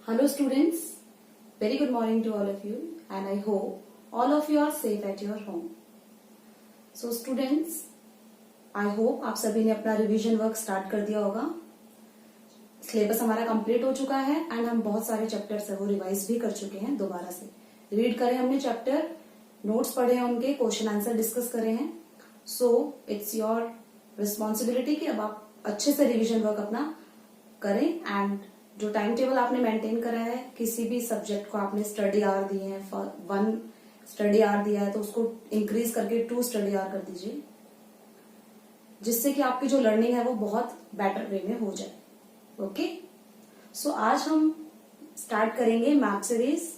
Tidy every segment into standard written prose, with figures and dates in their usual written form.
Hello students, very good morning to all of you and I hope all of you are safe at your home. So students, I hope आप सभी ने अपना revision work start कर दिया होगा. Syllabus हमारा complete हो चुका है एंड हम बहुत सारे चैप्टर्स है वो रिवाइज भी कर चुके हैं. दोबारा से रीड करें हमने चैप्टर, नोट्स पढ़े हैं उनके, क्वेश्चन आंसर डिस्कस करे हैं. सो इट्स योर रिस्पॉन्सिबिलिटी कि अब आप अच्छे से रिवीजन वर्क अपना करें एंड जो टाइम टेबल आपने मेंटेन करा है, किसी भी सब्जेक्ट को आपने स्टडी आवर दिए हैं, 1 स्टडी आवर दिया है तो उसको इंक्रीज करके 2 स्टडी आवर कर दीजिए, जिससे कि आपकी जो लर्निंग है वो बहुत बेटर वे में हो जाए. ओके, सो आज हम स्टार्ट करेंगे मैप सीरीज.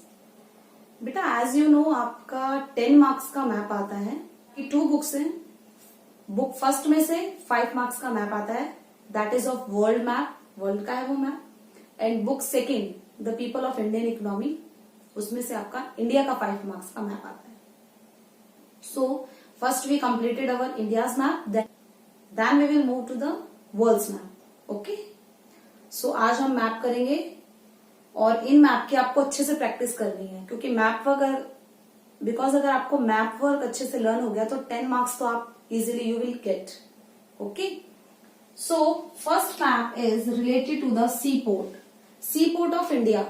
बेटा एज यू नो आपका 10 मार्क्स का मैप आता है कि 2 बुक्स हैं. बुक फर्स्ट में से 5 मार्क्स का मैप आता है, that is of world map, world का है वो map. And book second the people of Indian economy, उसमें से आपका इंडिया का 5 मार्क्स का मैप आता है. So first we completed our India's map, then we will move to the world's map. Okay, so आज हम मैप करेंगे और इन मैप की आपको अच्छे से प्रैक्टिस करनी है, क्योंकि मैप वर्क बिकॉज अगर आपको मैप वर्क अच्छे से लर्न हो गया तो 10 मार्क्स तो आप easily you will get. Okay, so first map is related to the seaport, seaport of India,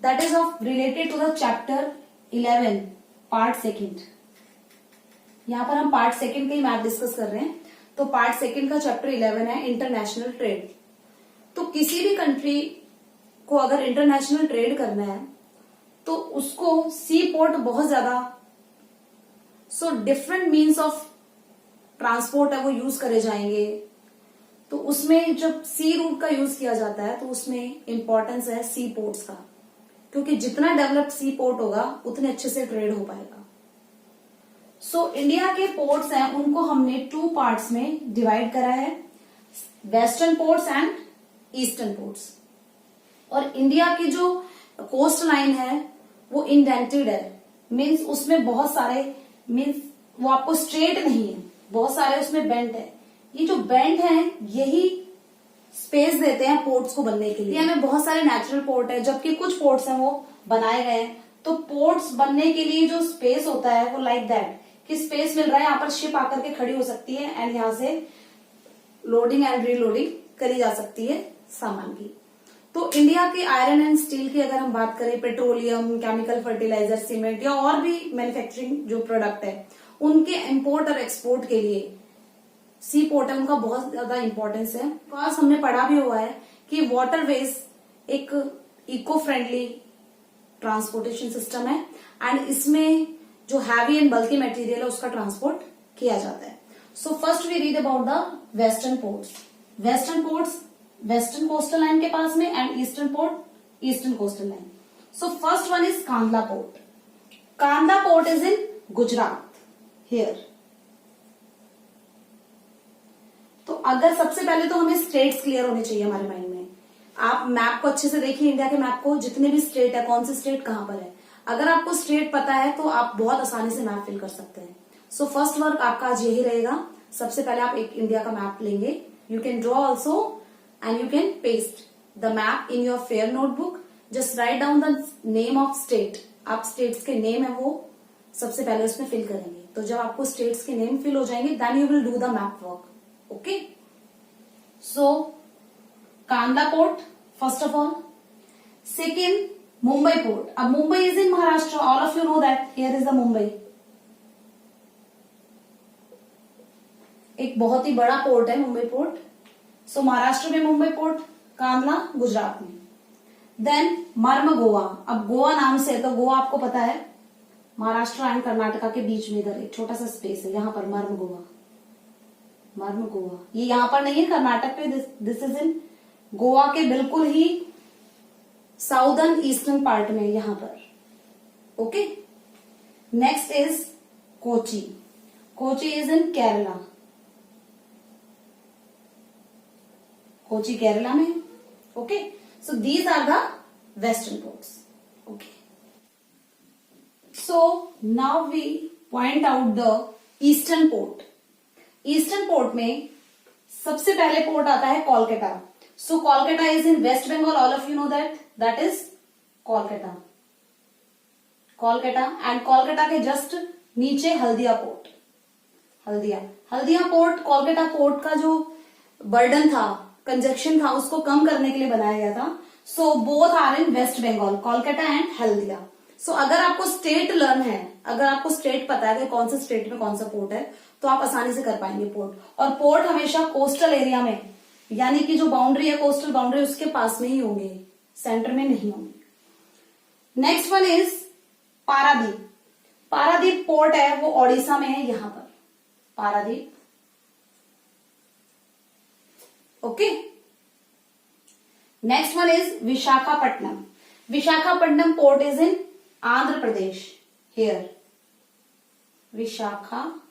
that is of related to the chapter 11 part second. यहाँ पर हम पार्ट सेकंड का ही मैप डिस्कस कर रहे हैं. तो पार्ट सेकंड का chapter 11 है इंटरनेशनल ट्रेड. तो किसी भी कंट्री को अगर इंटरनेशनल ट्रेड करना है तो उसको सी पोर्ट बहुत ज्यादा डिफरेंट मीन्स ऑफ ट्रांसपोर्ट है वो यूज करे जाएंगे. तो उसमें जब सी रूट का यूज किया जाता है तो उसमें इंपॉर्टेंस है सी पोर्ट्स का, क्योंकि जितना डेवलप्ड सी पोर्ट होगा उतने अच्छे से ट्रेड हो पाएगा. सो इंडिया के पोर्ट्स हैं उनको हमने 2 पार्ट्स में डिवाइड करा है, western ports and eastern ports. और इंडिया की जो कोस्ट लाइन है वो इंडेंटेड है, मीन्स उसमें बहुत सारे मीन्स वो आपको स्ट्रेट नहीं है, बहुत सारे उसमें बेंट है. ये जो बेंट है यही स्पेस देते हैं पोर्ट्स को बनने के लिए. हमें बहुत सारे नेचुरल पोर्ट है, जबकि कुछ पोर्ट्स हैं वो बनाए गए हैं. तो पोर्ट्स बनने के लिए जो स्पेस होता है वो लाइक दैट कि स्पेस मिल रहा है, यहाँ पर शिप आकर के खड़ी हो सकती है एंड यहाँ से लोडिंग एंड रीलोडिंग करी जा सकती है सामान की. तो इंडिया के आयरन एंड स्टील की अगर हम बात करें, पेट्रोलियम, केमिकल, फर्टिलाइजर, सीमेंट या और भी मैन्युफैक्चरिंग जो प्रोडक्ट है उनके इम्पोर्ट और एक्सपोर्ट के लिए सी पोर्ट है उनका बहुत ज्यादा इंपॉर्टेंस है. पास हमने पढ़ा भी हुआ है कि वाटरवेज एक इको फ्रेंडली ट्रांसपोर्टेशन सिस्टम है एंड इसमें जो हैवी एंड बल्की मटेरियल है उसका ट्रांसपोर्ट किया जाता है. So first we read about the western ports. Western ports western coastal line के पास में and eastern port eastern coastal line. So first one is Kandla port. Kandla port is in Gujarat here. तो अगर सबसे पहले तो हमें स्टेट्स क्लियर होने चाहिए हमारे माइंड में. आप मैप को अच्छे से देखिए, इंडिया के मैप को, जितने भी स्टेट है कौन से स्टेट कहां पर है. अगर आपको स्टेट पता है तो आप बहुत आसानी से मैप फिल कर सकते हैं. सो फर्स्ट वर्क आपका आज यही रहेगा. सबसे पहले आप एक इंडिया का मैप लेंगे. You can draw also and you can paste the map in your fair notebook. Just write down the name of state. आप स्टेट्स के नेम है वो सबसे पहले उसमें फिल करेंगे. तो जब आपको स्टेट्स के नेम फिल हो जाएंगे then you will do the map work. Okay, so Kandla port first of all. Second, Mumbai port. अब Mumbai is in Maharashtra. All of you know that. Here is the Mumbai. एक बहुत ही बड़ा port है Mumbai port. सो महाराष्ट्र में Mumbai port, Kandla Gujarat में. Then मर्म गोवा. अब गोवा नाम से तो गोवा आपको पता है महाराष्ट्र एंड कर्नाटका के बीच में इधर एक छोटा सा स्पेस है, यहाँ पर मर्म गोवा. मर्म गोवा ये यहां पर नहीं है कर्नाटक पे, दिस इज इन गोवा के बिल्कुल ही साउदर्न ईस्टर्न पार्ट में यहां पर. Okay, next is Kochi. Kochi is in Kerala. Kochi Kerala में. Okay, so these are the western ports. Okay, so now we point out the eastern port. Eastern port में सबसे पहले पोर्ट आता है Kolkata. So Kolkata is in West Bengal. All of you know that. That is Kolkata. Kolkata and Kolkata के just नीचे Haldia port. Haldia port Kolkata port का जो burden था, कंजक्शन था, उसको कम करने के लिए बनाया गया था। So both are in West Bengal, Kolkata and Haldia. So अगर आपको स्टेट लर्न है, अगर आपको स्टेट पता है कि कौन से स्टेट में कौन सा पोर्ट है, तो आप आसानी से कर पाएंगे पोर्ट। और पोर्ट हमेशा कोस्टल एरिया में, यानी कि जो बाउंड्री है, कोस्टल बाउंड्री, उसके पास में ही होंगे, सेंटर में नहीं होंगे। Next one is Paradip. Paradip port है वो ओडिशा में है, यहां पर Paradip. Okay, next one is Visakhapatnam. Visakhapatnam port is in Andhra Pradesh, here Visakhapatnam.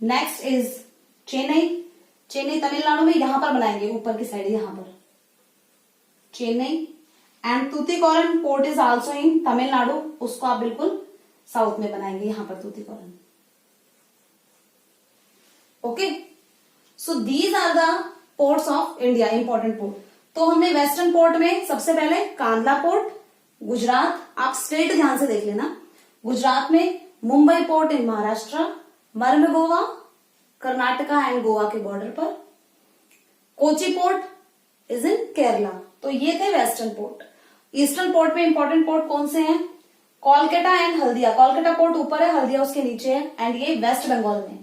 Next is Chennai. Chennai Tamil Nadu में, यहां पर बनाएंगे, ऊपर की साइड, यहां पर Chennai. And Tuticorin port is also in Tamil Nadu, उसको आप बिल्कुल साउथ में बनाएंगे, यहां पर Tuticorin. Okay, so these are the ports of India, important port. तो हमने वेस्टर्न पोर्ट में सबसे पहले कांडला पोर्ट, गुजरात, आप स्टेट ध्यान से देख लेना। गुजरात में Mumbai port in Maharashtra, Mormugao Karnataka and Goa के बॉर्डर पर, Kochi port is in Kerala. तो ये थे वेस्टर्न पोर्ट। ईस्टर्न पोर्ट में इंपॉर्टेंट पोर्ट कौन से हैं? कोलकाता एंड हल्दिया। कोलकाता पोर्ट ऊपर है, हल्दिया उसके नीचे है, एंड ये वेस्ट बंगाल में है।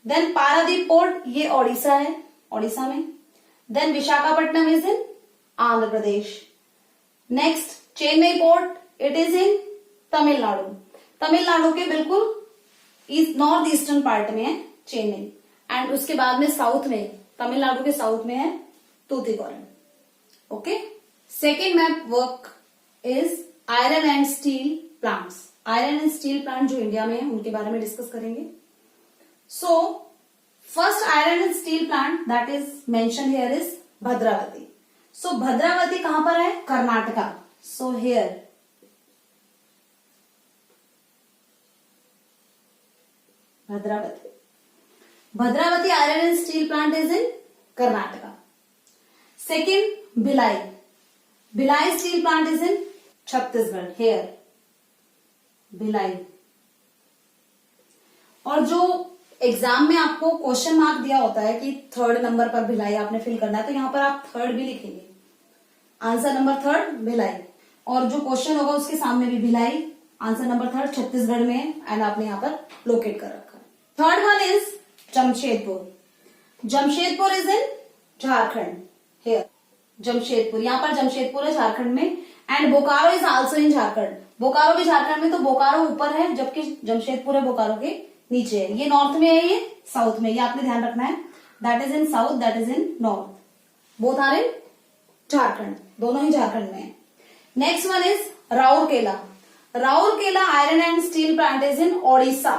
देन पारादीप पोर्ट, ये ओडिशा है, ओडिशा में। Then Visakhapatnam is in Andhra Pradesh. Next Chennai port, it is in Tamil Nadu. Tamil Nadu के बिल्कुल नॉर्थ ईस्टर्न पार्ट में है चेन्नई। एंड उसके बाद में साउथ में, तमिलनाडु के साउथ में है Tuticorin. Okay, second map work is iron and steel plants. Iron and steel plant जो इंडिया में है, उनके बारे में डिस्कस करेंगे। So, first iron and steel plant that is mentioned here is Bhadravati. So, Bhadravati कहां पर है? Karnataka. So, here Bhadravati. Bhadravati iron and steel plant is in Karnataka. Second, Bhilai. Bhilai steel plant is in Chhattisgarh. Here, Bhilai. और जो exam में आपको question mark दिया होता है कि थर्ड नंबर पर भिलाई आपने फिल करना है, तो यहां पर आप थर्ड भी लिखेंगे, आंसर नंबर थर्ड भिलाई। और जो क्वेश्चन होगा उसके सामने भी Bhilai, answer number third Chhattisgarh में है, एंड आपने यहां पर लोकेट कर रखा है। Third one is Jamshedpur. Jamshedpur is in Jharkhand, here Jamshedpur, यहां पर जमशेदपुर है झारखंड में। एंड बोकारो इज आल्सो इन झारखंड। बोकारो भी झारखंड में, तो बोकारो ऊपर है, जबकि जमशेदपुर है बोकारो के नीचे है। ये नॉर्थ में है, ये साउथ में, ये आपने ध्यान रखना है। That is in south, that is in north, both are in Jharkhand, दोनों ही झारखंड में है। Next one is Rourkela. Rourkela iron and steel plant is in Odisha.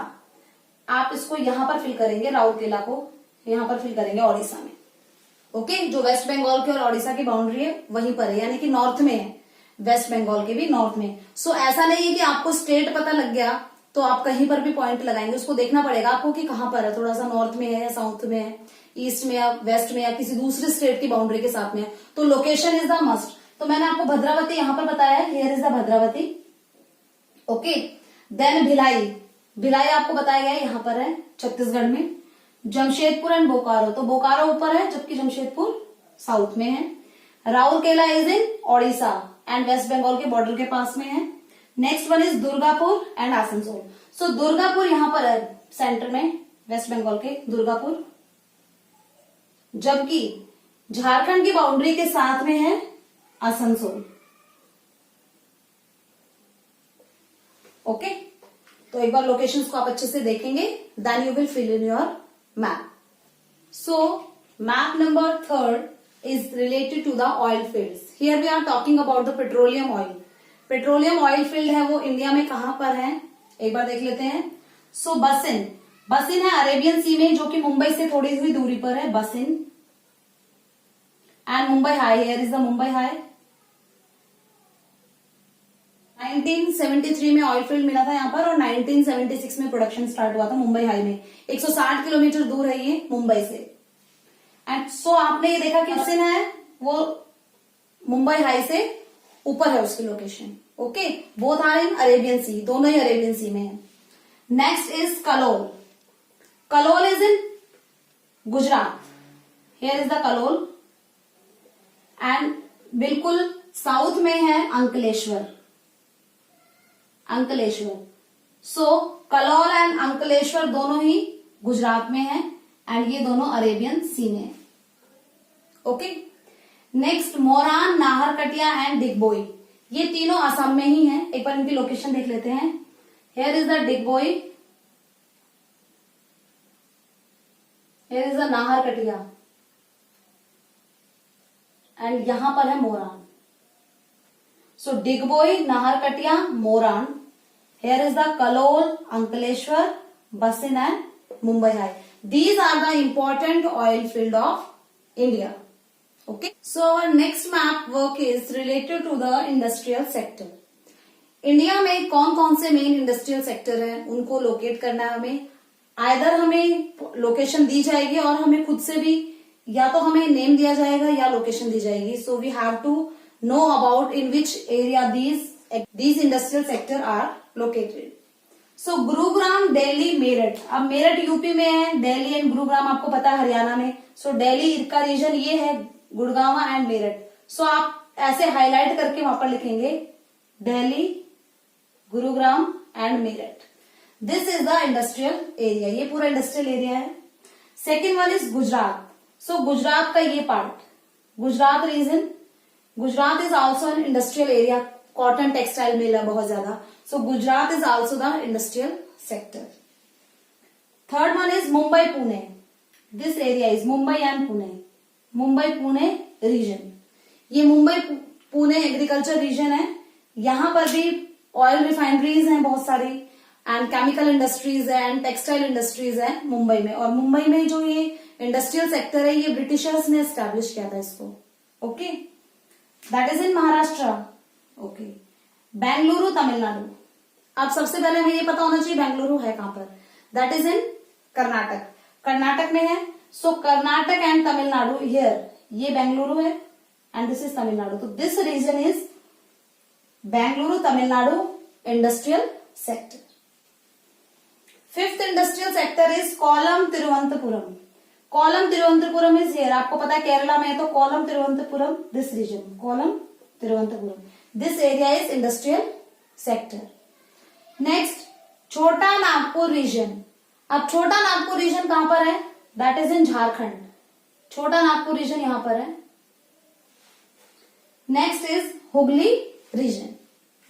आप इसको यहां पर फिल करेंगे, राउरकेला को यहां पर फिल करेंगे ओडिशा में। ओके, जो वेस्ट बंगाल की और ओडिशा की बाउंड्री है वहीं पर है, यानी कि नॉर्थ में है, वेस्ट बंगाल के भी नॉर्थ में। सो ऐसा नहीं है कि आपको स्टेट पता लग गया तो आप कहीं पर भी पॉइंट लगाएंगे, उसको देखना पड़ेगा आपको कि कहां पर है, थोड़ा सा नॉर्थ में है या साउथ में है, ईस्ट में या वेस्ट में या किसी दूसरे स्टेट की बाउंड्री के साथ में है, तो लोकेशन इज द मस्ट। तो मैंने आपको भद्रावती यहां पर बताया है, here is the Bhadravati. Okay, then Bhilai. Bhilai आपको बताया गया है, यहां पर है छत्तीसगढ़ में। जमशेदपुर एंड बोकारो, तो बोकारो ऊपर है जबकि जमशेदपुर साउथ में है। Rourkela is in Odisha and West Bengal के बॉर्डर के पास में है। Next one is Durgapur and Asansol. So Durgapur यहां पर है सेंटर में, वेस्ट बंगाल के दुर्गापुर, जबकि झारखंड की बाउंड्री के साथ में है आसनसोल। ओके, तो एक बार लोकेशंस को आप अच्छे से देखेंगे, then you will fill in your map. So map number third is related to the oil fields. Here we are talking about the petroleum oil. Petroleum oil field है वो इंडिया में कहां पर है, एक बार देख लेते हैं। सो बसिन, बसिन है अरेबियन सी में, जो कि मुंबई से थोड़ी हुई दूरी पर है, Bassein. And Mumbai high, here is the Mumbai high. 1973 में ऑयल फील्ड मिला था यहाँ पर, और 1976 में प्रोडक्शन स्टार्ट हुआ था मुंबई हाई में। 160 किलोमीटर दूर है ये मुंबई से। एंड सो आपने ये देखा कि सिन है वो मुंबई हाई से ऊपर है उसकी location. Okay, both are in Arabian Sea, दोनों ही अरेबियन सी में है। Next is Kalol. Kalol is in Gujarat. Here is the Kalol. And बिल्कुल साउथ में है अंकलेश्वर। अंकलेश्वर, सो कलोल एंड अंकलेश्वर दोनों ही गुजरात में है एंड ये दोनों अरेबियन सी में है। Okay, next Moran, Naharkatia and Digboi, ये तीनों असम में ही हैं। एक बार इनकी लोकेशन देख लेते हैं। Here is the Digboi, here is the Naharkatia and यहां पर है Moran. So Digboi, Naharkatia, Moran. Here is the Kalol, Ankleshwar, Bassein and Mumbai high. These are the important oil field of India. Okay. So our next map work is related to the industrial sector. India में कौन कौन से main industrial sector हैं उनको locate करना है हमें। Either हमें लोकेशन दी जाएगी और हमें खुद से भी या तो हमें नेम दिया जाएगा या लोकेशन दी जाएगी। So we have to know about in which area these industrial sector are located. So Gurugram, Delhi, Meerut. अब मेरठ यूपी में है, दिल्ली एंड गुरुग्राम आपको पता है हरियाणा में। सो दिल्ली का रीजन ये है, गुड़गांव एंड मेरठ। सो आप ऐसे हाईलाइट करके वहां पर लिखेंगे Delhi, Gurugram and Meerut. This is the industrial area, ये पूरा इंडस्ट्रियल एरिया है। Second one is Gujarat. So Gujarat का ये part, Gujarat region, Gujarat is also an industrial area. Cotton textile mill है बहुत ज्यादा। So Gujarat is also the industrial sector. Third one is Mumbai Pune. This area is Mumbai and Pune, Mumbai Pune region. ये Mumbai Pune agriculture reason है। यहां पर भी ऑयल रिफाइनरीज हैं बहुत सारी एंड केमिकल इंडस्ट्रीज है एंड टेक्सटाइल इंडस्ट्रीज है मुंबई में। और मुंबई में जो ये इंडस्ट्रियल सेक्टर है ये ब्रिटिशर्स ने एस्टैब्लिश किया था इसको। Okay, that is in Maharashtra. Okay, Bengaluru, Tamil Nadu. अब सबसे पहले हमें ये पता होना चाहिए बेंगलुरु है कहां पर। That is in Karnataka, Karnataka में है। So Karnataka and Tamil Nadu, here ये बेंगलुरु है एंड दिस इज तमिलनाडु। तो this region is Bengaluru, Tamil Nadu industrial sector. Fifth industrial sector is Kollam, Thiruvananthapuram. Kollam Thiruvananthapuram is here. आपको पता है केरला में है तो Kollam Thiruvananthapuram, this region Kollam Thiruvananthapuram. This area is industrial sector. Next, Chota Nagpur reason. अब छोटा नागपुर रीजन कहां पर है? That is in Jharkhand. Chota Nagpur region यहां पर है। Next is Hooghly region.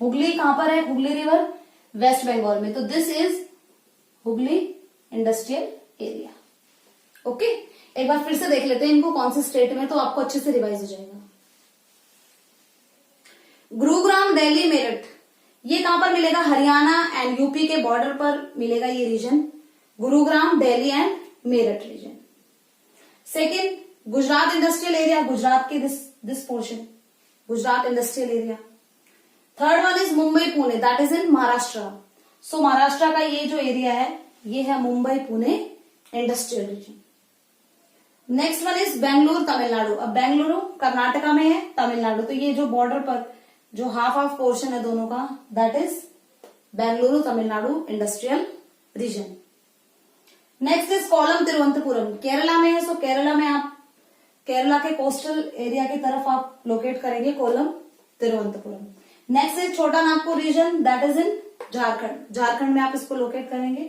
Hooghly कहां पर है? हुगली रिवर वेस्ट बंगाल में। तो this is Hooghly industrial area. Okay, एक बार फिर से देख लेते हैं इनको कौन से स्टेट में, तो आपको अच्छे से रिवाइज हो जाएगा। गुरुग्राम, दिल्ली, मेरठ, ये कहां पर मिलेगा? हरियाणा एंड यूपी के बॉर्डर पर मिलेगा ये region. Gurugram, Delhi and Meerut region. Second, Gujarat industrial area, Gujarat के this portion, Gujarat industrial area. Third one is Mumbai Pune, that is in Maharashtra. So Maharashtra का ये जो एरिया है ये है Mumbai Pune industrial region. Next one is Bengaluru, Tamil Nadu. अब बेंगलुरु कर्नाटका में है, तमिलनाडु, तो ये जो बॉर्डर पर जो हाफ पोर्शन है दोनों का, that is Bengaluru, Tamil Nadu industrial region. Next is Kollam, Thiruvananthapuram, Kerala में है। सो केरला में आप केरला के कोस्टल एरिया की तरफ आप लोकेट करेंगे kolam, Thiruvananthapuram. Next is Chota Nagpur region, that is in Jharkhand. Jharkhand में आप इसको लोकेट करेंगे।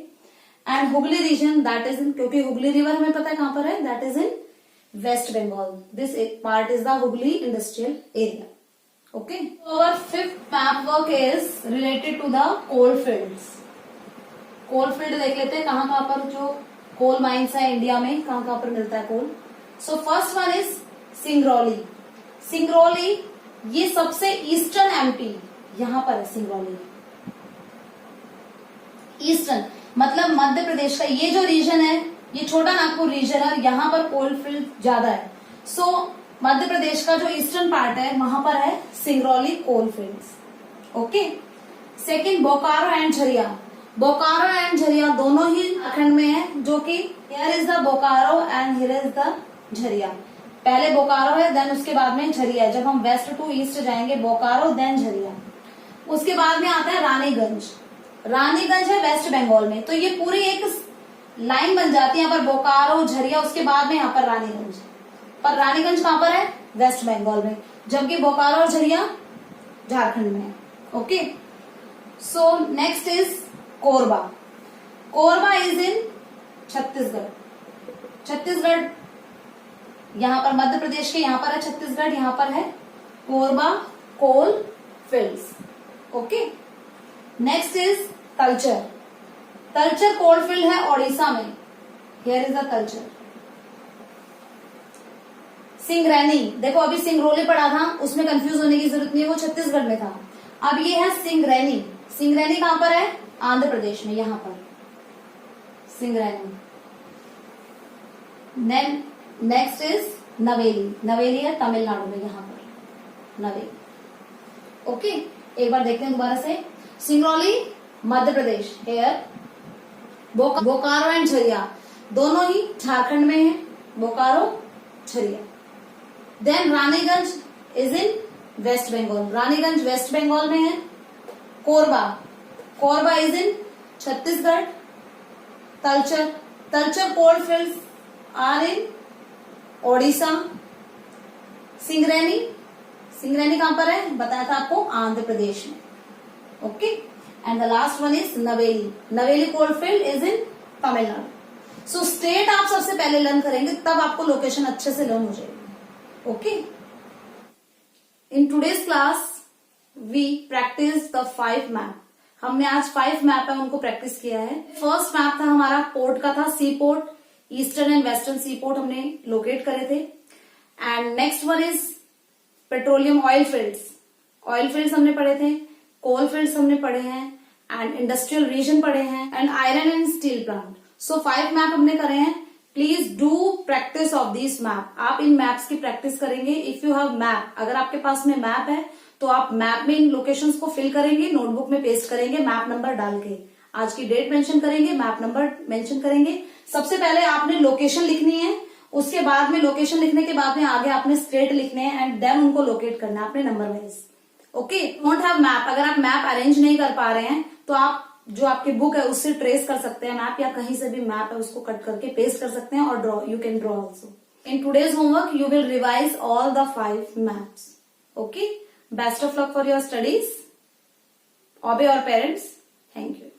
And Hooghly region, that is in, क्योंकि हुगली रिवर हमें पता है कहां पर है, that is in West Bengal. This part is the Hooghly industrial area. Okay, our fifth map work is related to the coal fields. Coal field देख लेते हैं कहां कहां पर जो कोल माइंस है इंडिया में, कहां कहां पर मिलता है coal. So first one is Singrauli. Singrauli ये सबसे ईस्टर्न एमपी, यहां पर है सिंगरौली। ईस्टर्न मतलब मध्य प्रदेश का ये जो रीजन है ये छोटा नागपुर रीजन है, यहां पर कोल फील्ड ज्यादा है। सो मध्य प्रदेश का जो ईस्टर्न पार्ट है वहां पर है Singrauli coal fields. Okay, second Bokaro and Jharia. Bokaro and Jharia दोनों ही झारखंड में है, जो कि here is the Bokaro and here is the Jharia. पहले बोकारो है, देन उसके बाद में झरिया है। जब हम वेस्ट टू ईस्ट जाएंगे बोकारो देन झरिया। उसके बाद में आता है रानीगंज। रानीगंज है वेस्ट बंगाल में। तो ये पूरी एक लाइन बन जाती है यहाँ पर, बोकारो झरिया, उसके बाद में यहाँ पर रानीगंज। पर रानीगंज कहाँ पर है? वेस्ट बंगाल में, जबकि बोकारो और झरिया झारखंड में है। Okay, so next is Korba. Korba is in Chhattisgarh. Chhattisgarh यहाँ पर मध्य प्रदेश के यहाँ पर है छत्तीसगढ़, यहाँ पर है Korba coal fields. Okay, next is Talcher. Talcher coal field है ओडिशा में। Here is the Talcher. Singareni, देखो अभी सिंगरौली पढ़ा था, उसमें कंफ्यूज होने की जरूरत नहीं है, वो छत्तीसगढ़ में था। अब ये है सिंगरैनी। सिंगरैनी कहां पर है? आंध्र प्रदेश में, यहां पर सिंगरैनी। Next is Neyveli. नवेली है तमिलनाडु में, यहां पर नवेली। ओके, एक बार देखते हैं दोबारा से। सिंगरौली मध्य प्रदेश, हेयर बोकारो एंड झरिया दोनों ही झारखंड में है, Bokaro Jharia. Then Raniganj is in West Bengal. Raniganj West Bengal में है। Korba, Korba is in Chhattisgarh. Talcher, Talcher coal fields are in Odisha. Singareni, Singareni कहां पर है? बताया था आपको, आंध्र प्रदेश में। Okay, and the last one is Neyveli. Neyveli coal field is in Tamil Nadu. So state आप सबसे पहले लर्न करेंगे, तब आपको लोकेशन अच्छे से लर्न हो जाएगी। Okay, in today's class we practice the 5 map. हमने आज 5 मैप है उनको प्रैक्टिस किया है। फर्स्ट मैप था हमारा पोर्ट का था, sea port, eastern and western sea port हमने लोकेट करे थे। And next one is petroleum oil fields. Oil fields हमने पढ़े थे, कोल फील्ड्स हमने पढ़े हैं, एंड इंडस्ट्रियल रीजन पढ़े हैं, and iron and steel plant. So 5 map हमने करे हैं। Please do practice of this map. आप इन मैप्स की प्रैक्टिस करेंगे। इफ यू हैव मैप, अगर आपके पास में मैप है तो आप मैप में इन लोकेशंस को फिल करेंगे, नोटबुक में पेस्ट करेंगे, मैप नंबर डाल के आज की डेट मेंशन करेंगे, मैप नंबर मेंशन करेंगे। सबसे पहले आपने लोकेशन लिखनी है, उसके बाद में लोकेशन लिखने के बाद में आगे आपने स्टेट लिखने हैं, एंड देन उनको लोकेट करना है आपने number wise. Okay, don't have map, अगर आप मैप अरेंज नहीं कर पा रहे हैं तो आप जो आपकी बुक है उससे ट्रेस कर सकते हैं मैप, या कहीं से भी मैप है उसको कट करके पेस्ट कर सकते हैं, और draw, you can draw also. In today's homework you will revise all the 5 maps. Okay, best of luck for your studies. Obey your parents. Thank you.